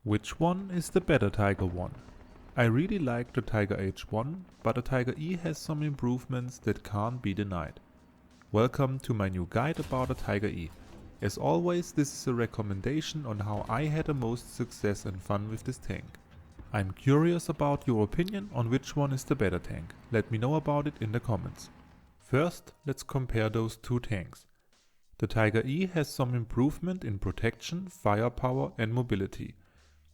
Which one is the better Tiger 1? I really like the Tiger H1, but the Tiger E has some improvements that can't be denied. Welcome to my new guide about the Tiger E. As always, this is a recommendation on how I had the most success and fun with this tank. I'm curious about your opinion on which one is the better tank. Let me know about it in the comments. First, let's compare those two tanks. The Tiger E has some improvement in protection, firepower and mobility.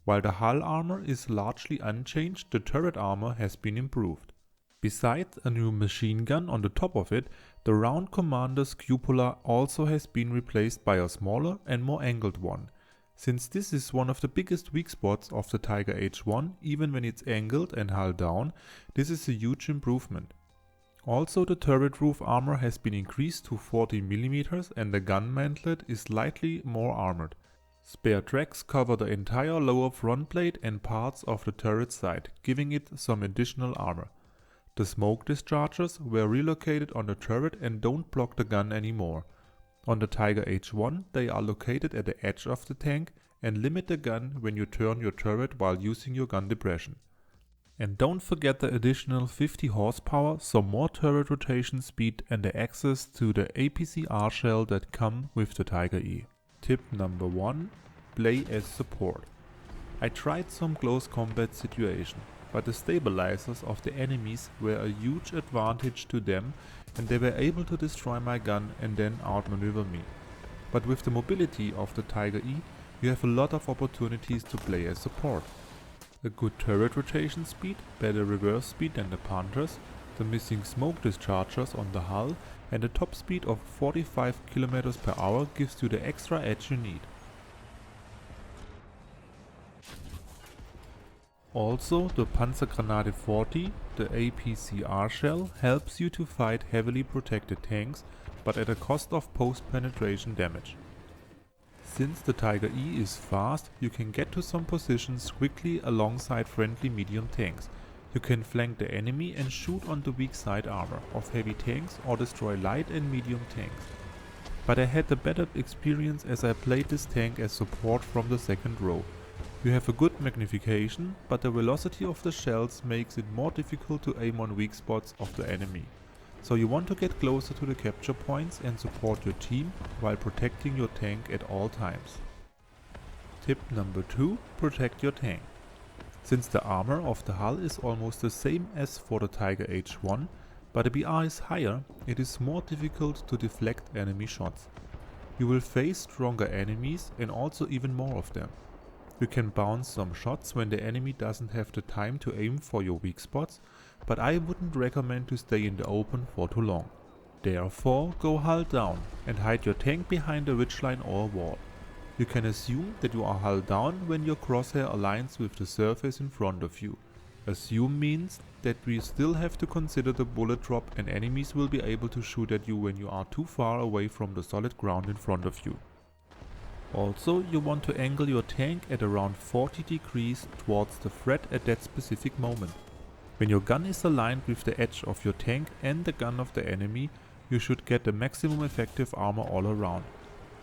While the hull armor is largely unchanged, the turret armor has been improved. Besides a new machine gun on the top of it, the round commander's cupola also has been replaced by a smaller and more angled one. Since this is one of the biggest weak spots of the Tiger H1, even when it's angled and hull down, this is a huge improvement. Also, the turret roof armor has been increased to 40mm and the gun mantlet is slightly more armored. Spare tracks cover the entire lower front plate and parts of the turret side, giving it some additional armor. The smoke dischargers were relocated on the turret and don't block the gun anymore. On the Tiger H1 they are located at the edge of the tank and limit the gun when you turn your turret while using your gun depression. And don't forget the additional 50 horsepower, some more turret rotation speed and the access to the APCR shell that come with the Tiger E. Tip number 1. Play as support. I tried some close combat situation, but the stabilizers of the enemies were a huge advantage to them and they were able to destroy my gun and then outmaneuver me. But with the mobility of the Tiger E, you have a lot of opportunities to play as support. A good turret rotation speed, better reverse speed than the Panthers, the missing smoke dischargers on the hull and a top speed of 45 km per hour gives you the extra edge you need. Also, the Panzergranate 40, the APCR shell, helps you to fight heavily protected tanks, but at a cost of post-penetration damage. Since the Tiger E is fast, you can get to some positions quickly alongside friendly medium tanks. You can flank the enemy and shoot on the weak side armor of heavy tanks or destroy light and medium tanks. But I had a better experience as I played this tank as support from the second row. You have a good magnification, but the velocity of the shells makes it more difficult to aim on weak spots of the enemy. So you want to get closer to the capture points and support your team while protecting your tank at all times. Tip number 2. Protect your tank. Since the armor of the hull is almost the same as for the Tiger H1, but the BR is higher, it is more difficult to deflect enemy shots. You will face stronger enemies and also even more of them. You can bounce some shots when the enemy doesn't have the time to aim for your weak spots, but I wouldn't recommend to stay in the open for too long. Therefore, go hull down and hide your tank behind a ridgeline or a wall. You can assume that you are hull down when your crosshair aligns with the surface in front of you. Assume means that we still have to consider the bullet drop and enemies will be able to shoot at you when you are too far away from the solid ground in front of you. Also, you want to angle your tank at around 40 degrees towards the threat at that specific moment. When your gun is aligned with the edge of your tank and the gun of the enemy, you should get the maximum effective armor all around.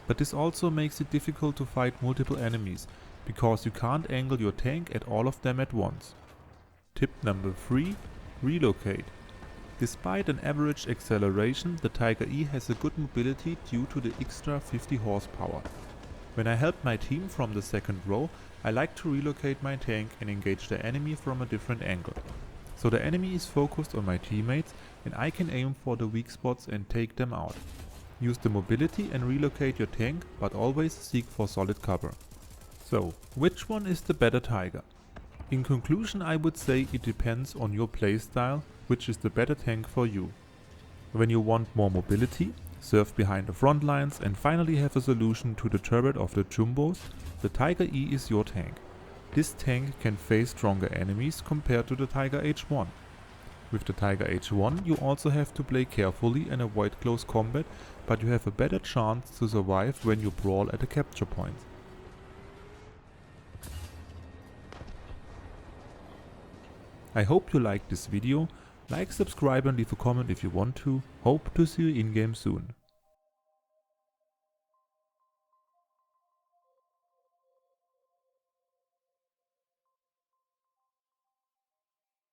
But this also makes it difficult to fight multiple enemies, because you can't angle your tank at all of them at once. Tip number 3. Relocate. Despite an average acceleration, the Tiger E has a good mobility due to the extra 50 horsepower. When I help my team from the second row, I like to relocate my tank and engage the enemy from a different angle. So the enemy is focused on my teammates and I can aim for the weak spots and take them out. Use the mobility and relocate your tank, but always seek for solid cover. So, which one is the better Tiger? In conclusion, I would say it depends on your playstyle, which is the better tank for you. When you want more mobility, serve behind the front lines and finally have a solution to the turret of the Jumbos, the Tiger E is your tank. This tank can face stronger enemies compared to the Tiger H1. With the Tiger H1 you also have to play carefully and avoid close combat, but you have a better chance to survive when you brawl at the capture point. I hope you liked this video. Like, subscribe and leave a comment if you want to. Hope to see you in game soon.